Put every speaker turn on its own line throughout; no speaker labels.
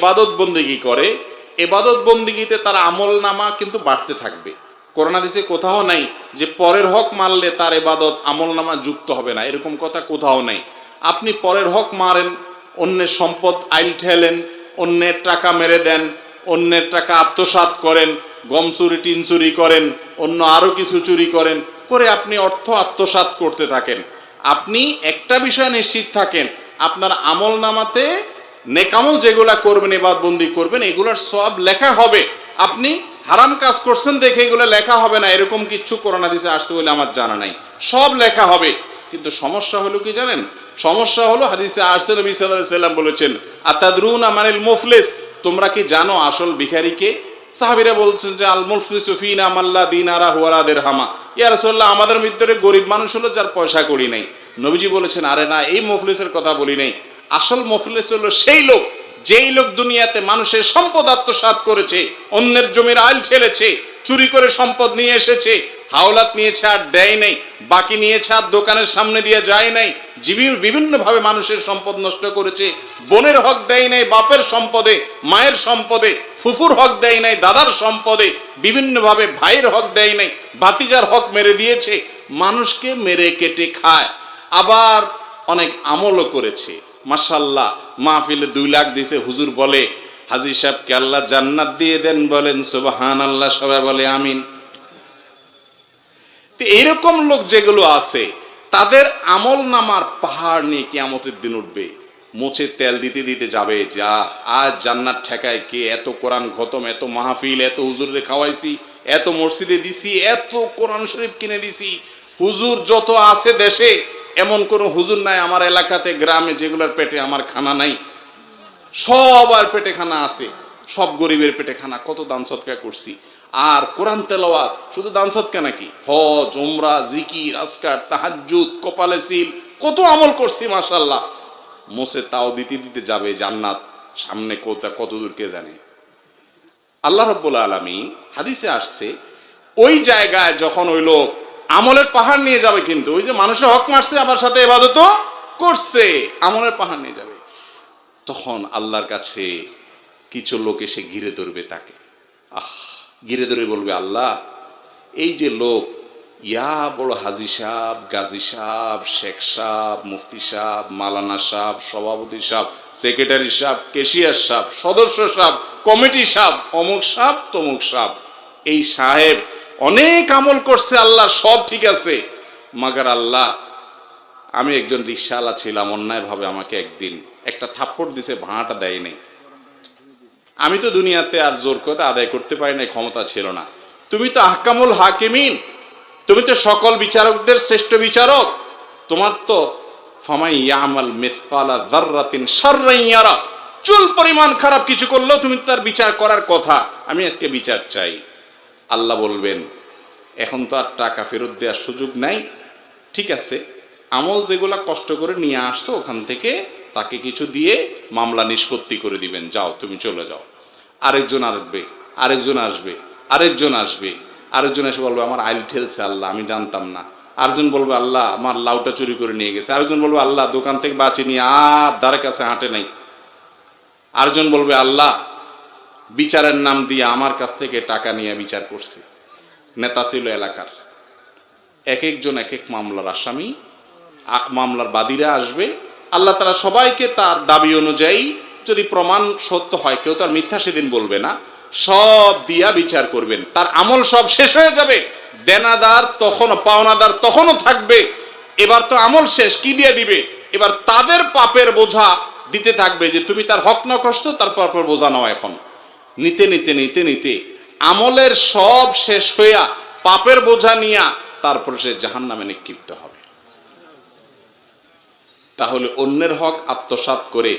ইবাদত বন্দেগী করে, ইবাদত বন্দেগীতে তার আমল নামা কিন্তু বাড়তে থাকবে। কোরআন হাদিসে কোথাও নাই যে পরের হক মারলে তার ইবাদত আমল নামা যুক্ত হবে না, এরকম কথা কোথাও নাই। আপনি পরের হক মারেন, অন্যের সম্পদ আইল ঠেলেন, অন্যের টাকা মেরে দেন, অন্যের টাকা আত্মসাৎ করেন, গম চুরি টিন চুরি করেন, অন্য আরও কিছু চুরি করেন, করে আপনি অর্থ আত্মসাৎ করতে থাকেন। আপনি একটা বিষয় নিশ্চিত থাকেন, আপনার আমল নামাতে নেকামল যেগুলা করবেন, ইবাদতবন্দি করবেন, এগুলার সব লেখা হবে। আপনি হারাম কাজ করছেন দেখে এগুলো লেখা হবে না, এরকম কিছু কোরআন হাদিসে আসছে বলে আমার জানা নাই। সব লেখা হবে, কিন্তু সমস্যা হলো কি জানেন? সমস্যা হলো হাদিসে আসছে, নবী সাল্লাল্লাহু আলাইহি ওয়াসাল্লাম বলেছেন, আতাদরুনা মানিল মুফলিস, তোমরা কি জানো আসল ভিখারিকে? সাহাবীরা বলছেন যে আল মুফলিসু ফিনা মাল্লা দিনারা ওয়ালা দিরহামা, ইয়া রাসূলুল্লাহ, আমাদের ভিতরে গরিব মানুষ হলো যার পয়সা কড়ি নাই। নবীজি বলেছেন, আরে না, এই মুফলিসের কথা বলি নাই। আসল মুফলিস হলো সেই লোক, যেই লোক দুনিয়াতে মানুষের সম্পদ আত্মসাৎ করেছে, অন্যের জমির আইল ঠেলেছে, চুরি করে সম্পদ নিয়ে এসেছে, হাওলাত নিয়েছে আর দেয় নাই, বাকি নিয়েছে আর দোকানের সামনে দিয়ে যায় নাই, বিভিন্নভাবে মানুষের সম্পদ নষ্ট করেছে, বোনের হক দেয় নাই বাপের সম্পদে, মায়ের সম্পদে, ফুফুর হক দেয় নাই দাদার সম্পদে, বিভিন্নভাবে ভাইয়ের হক দেয় নাই, ভাতিজার হক মেরে দিয়েছে, মানুষকে মেরে কেটে খায়। আবার অনেক আমলও করেছে, মাশাআল্লাহ, মাহফিলে 2 লাখ দিয়েছে, হুজুর বলে হাজী সাহেবকে আল্লাহ জান্নাত দিয়ে দেন, বলেন সুবহানাল্লাহ, সবাই বলে আমিন। তো এরকম লোক যেগুলো আছে, তাদের আমল নামার পাহাড় নিয়ে কিয়ামতের দিন উঠবে, মোচে তেল দিতে দিতে যাবে, যা আজ জান্নাত ঠেকায় কে? এত কোরআন খতম, এত মাহফিল, এত হুজুরে খাওয়াইছি, এত মসজিদে দিছি, এত কোরআন শরীফ কিনে দিছি, হুজুর যত আছে দেশে, এমন কোনো হুজুর নাই আমার এলাকাতে, গ্রামে, যেগুলোর পেটে আমার খানা নাই। সবার পেটে খানা আছে, সব গরিবের পেটে খানা। কত দান সদকা করছি, আর কোরআন তেলাওয়াত, শুধু দান সদকা নাকি, হজ, উমরা, জিকির, আজকার, তাহাজ্জুদ, কপালে সিল, কত আমল করছি মাশাআল্লাহ। মোসে তাও দিতে দিতে যাবে জান্নাত, সামনে কত দূর কে জানে। আল্লাহ রাব্বুল আলামিন হাদিসে আসছে, ওই জায়গায় যখন ওই লোক আমলের পাহাড় নিয়ে যাবে, কিন্তু ওই যে মানুষের হক মারছে আবার সাথে ইবাদতও করছে, আমলের পাহাড় নিয়ে যাবে, তখন আল্লাহর কাছে কিছু লোক এসে ঘিরে ধরবে তাকে। ঘিরে ধরে বলবে, আল্লাহ, এই যে লোক, ইয়া বড় হাজী সাহেব, গাজী সাহেব, শেখ সাহেব, মুফতি সাহেব, মালানা সাহেব, সভাপতি সাহেব, সেক্রেটারি সাহেব, কেশিয়ার সাহেব, সদস্য সাহেব, কমিটি সাহেব, অমুক সাহেব, তমুক সাহেব, এই সাহেব অনেক আমল করছে, আল্লাহ সব ঠিক আছে, মাগার আল্লাহ, আমি একজন রিকশাওয়ালা ছিলাম, অন্যায়ভাবে আমাকে একদিন একটা থাপ্পড় দিছে, ভাড়াটা দেয় নাই। আমি তো দুনিয়াতে আর জোর করে আদায় করতে পারি নাই, ক্ষমতা ছিল না। তুমি তো আহকামুল হাকিমিন, তুমি তো সকল বিচারকদের শ্রেষ্ঠ বিচারক, তোমার তো ফামাই ইয়ামাল মিসকালা যাররাতিন শাররান ইয়ারা, চুল পরিমাণ খারাপ কিছু করলেও তুমি তো তার বিচার করার কথা, আমি আজকে বিচার চাই। আল্লাহ বলবেন, এখন তো আর টাকা ফেরত দেওয়ার সুযোগ নাই, ঠিক আছে, আমল যেগুলা কষ্ট করে নিয়ে আসছো ওখান থেকে তাকে কিছু দিয়ে মামলা নিষ্পত্তি করে দিবেন, যাও তুমি চলে যাও। আরেকজন আসবে, আরেকজন আসবে, আরেকজন আসবে, আরেকজন এসে বলবে আমার আইল ঠেলছে, আল্লাহ আমি জানতাম না। আরেকজন বলবে, আল্লাহ আমার লাউটা চুরি করে নিয়ে গেছে। আরেকজন বলবে, আল্লাহ দোকান থেকে বাঁচি নিয়ে আর দ্বারের কাছে হাঁটে নাই। আরেকজন বলবে, আল্লাহ বিচারের নাম দিয়ে আমার কাছ থেকে টাকা নিয়ে বিচার করছে, নেতা ছিল এলাকার। এক একজন এক এক মামলার আসামি, মামলার বাদীরা আসবে। আল্লাহ তাআলা সবাইকে তার দাবি অনুযায়ী, যদি প্রমাণ সত্য হয়, কেউ তার মিথ্যা সেদিন বলবে না, সব দিয়া বিচার করবেন। তার আমল সব শেষ হয়ে যাবে, দেনাদার তখনও, পাওনাদার তখনও থাকবে। এবার তো আমল শেষ, কি দিয়ে দিবে? এবার তাদের পাপের বোঝা দিতে থাকবে, যে তুমি তার হক না কষ্ট, তার পাপের বোঝা নাও। এখন নিতে নিতে নিতে নিতে আমলের সব শেষ হইয়া পাপের বোঝা নিয়া তারপরে সে জাহান্নামে নিক্ষিপ্ত হবে। তাহলে অন্যের হক আত্মসাৎ করে,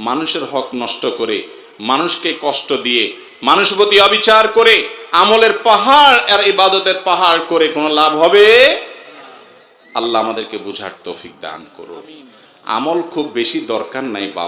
মানুষের হক নষ্ট করে, মানুষকে কষ্ট দিয়ে, মানুষের প্রতি অবিচার করে, আমলের পাহাড় আর ইবাদতের পাহাড় করে কোনো লাভ হবে? আল্লাহ আমাদেরকে বুঝার তৌফিক দান করুন। আমল খুব বেশি দরকার নাই বাবা।